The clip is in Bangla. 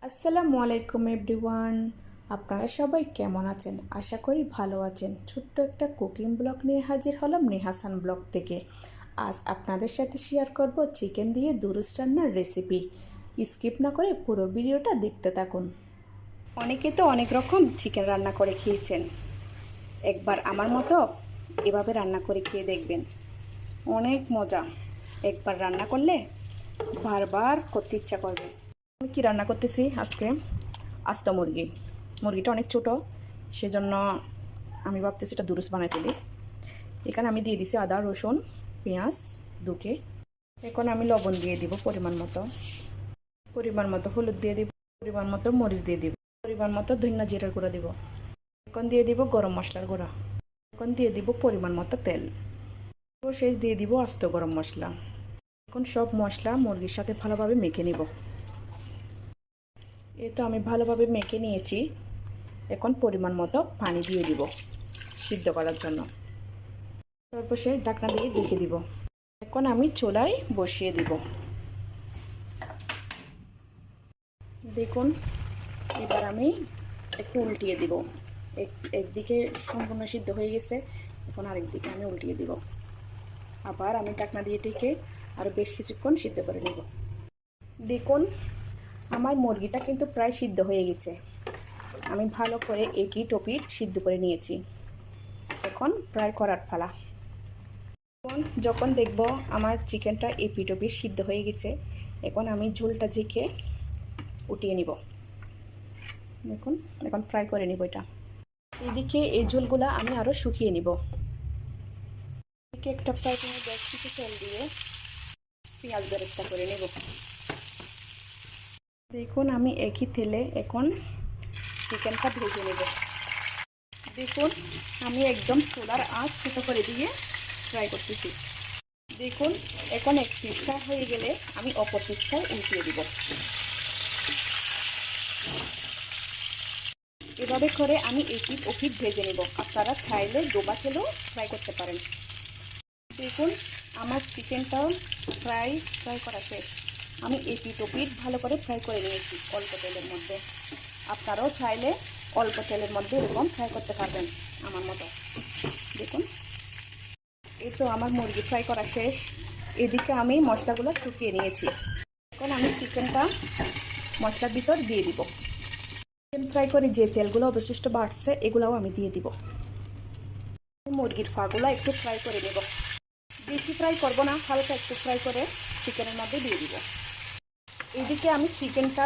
আসসালামু আলাইকুম এভরিওয়ান। আপনারা সবাই কেমন আছেন? আশা করি ভালো আছেন। ছোট্ট একটা কুকিং ব্লগ নিয়ে হাজির হলাম নেহাসান ব্লগ থেকে। আজ আপনাদের সাথে শেয়ার করব চিকেন দিয়ে দুরুস রান্নার রেসিপি। স্কিপ না করে পুরো ভিডিওটা দেখতে থাকুন। অনেকে তো অনেক রকম চিকেন রান্না করে খেয়েছেন, একবার আমার মতো এভাবে রান্না করে খেয়ে দেখবেন, অনেক মজা। একবার রান্না করলে বারবার করতে ইচ্ছা করবে। আমি কি রান্না করতেছি আজকে? আস্ত মুরগিটা অনেক ছোট, সেজন্য আমি ভাবতেছি এটা দুরুস বানাই ফেলি। এখানে আমি দিয়ে দিছি আদা, রসুন, পেঁয়াজ দুকে। এখন আমি লবণ দিয়ে দিব পরিমাণ মতো হলুদ দিয়ে দিব, পরিমাণ মতো মরিচ দিয়ে দিব, পরিমাণ মতো ধনিয়া জিরার গুঁড়া দিব। এখন দিয়ে দিব গরম মশলার গুঁড়া। এখন দিয়ে দিব পরিমাণ মতো তেল। শেষ দিয়ে দিব আস্ত গরম মশলা। এখন সব মশলা মুরগির সাথে ভালোভাবে মেখে নিব। এই তো আমি ভালোভাবে মেখে নিয়েছি। এখন পরিমাণ মতো পানি দিয়ে দিব সিদ্ধ করার জন্য। তারপর সেই ঢাকনা দিয়ে ঢেকে দিব। এখন আমি চুলায় বসিয়ে দিব। দেখুন, এবার আমি একটু উল্টিয়ে দিব। একদিকে সম্পূর্ণ সিদ্ধ হয়ে গেছে, এখন আরেকদিকে আমি উল্টিয়ে দিব। আবার আমি ঢাকনা দিয়ে ঢেকে আরও বেশ কিছুক্ষণ সিদ্ধ করে নেব। দেখুন, আমার মুরগিটা কিন্তু প্রায় সিদ্ধ হয়ে গেছে। আমি ভালো করে এপিট ওপিট সিদ্ধ করে নিয়েছি। এখন প্রায় করার পালা। যখন দেখব আমার চিকেনটা এপিট ওপিট সিদ্ধ হয়ে গেছে, এখন আমি ঝোলটা ঝেঁকে উঠিয়ে নিব। দেখুন, এখন ফ্রাই করে নিব এটা। এদিকে এই ঝোলগুলো আমি আরও শুকিয়ে নিব। এদিকে একটা ফ্রাই প্যানে বেশ কিছু তেল দিয়ে পেঁয়াজ বেরেস্তা করে নেব। দেখুন, আমি একই তেলে এখন চিকেনটা ভেজে নেব। দেখুন, আমি একদম চুলার আঁচ ছোট করে দিয়ে ফ্রাই করতেছি। দেখুন, এখন এক পিঠটা হয়ে গেলে আমি অপর পিঠটায় উল্টিয়ে দিব। এভাবে করে আমি এপিঠ ওপিঠ ভেজে নেব। আপনারা চাইলে ডোবা তেলেও ফ্রাই করতে পারেন। দেখুন, আমার চিকেনটাও ফ্রাই করা শেষ। আমি এপিঠ ওপিঠ ভালো করে ফ্রাই করে নিয়েছি অল্প তেলের মধ্যে। আপনারাও চাইলে অল্প তেলের মধ্যে এরকম ফ্রাই করতে পারবেন আমার মতো। দেখুন, এই তো আমার মুরগি ফ্রাই করা শেষ। এদিকে আমি মশলাগুলো শুকিয়ে নিয়েছি। এখন আমি চিকেনটা মশলার ভিতর দিয়ে দিব। চিকেন ফ্রাই করে যে তেলগুলো অবশিষ্ট বাড়ছে এগুলোও আমি দিয়ে দিব। মুরগির ফাগুলো একটু ফ্রাই করে নেব। বেশি ফ্রাই করব না, হালকা একটু ফ্রাই করে চিকেনের মধ্যে দিয়ে দিব। এইদিকে আমি চিকেনটা